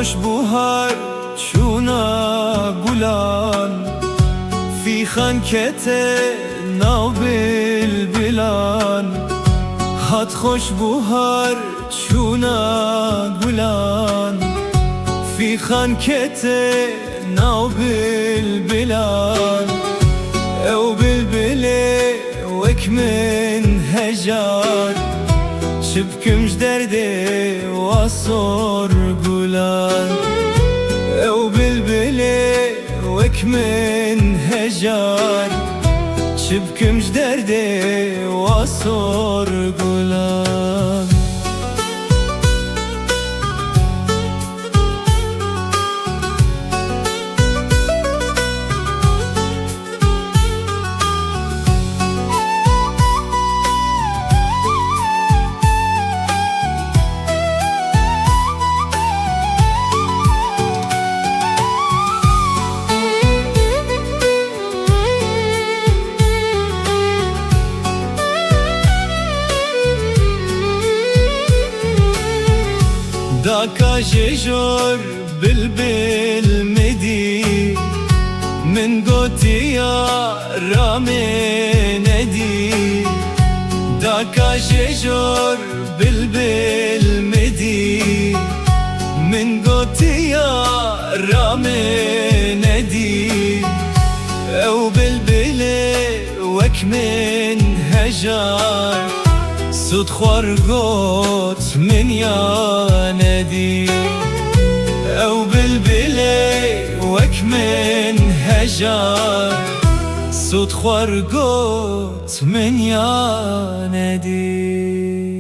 خوش بوهر چونا گلان فی خنکت ناو بلبلان هات خوش بوهر چونا گلان فی خنکت ناو بلبلان او بلبله وك من هجار شبكمش دردي وصور قولان او بلبلي وك من هجار شبكمش دردي وصور قولان داكا جيجور بلبل مدي من قوتي يا رامي ندي داكا جيجور بلبل مدي من قوتي يا رامي ندي او بلبلي وك من هجار صوت خورقوت من يا ندي او بلبلي وك من هجار صوت خورقوت من يا ندي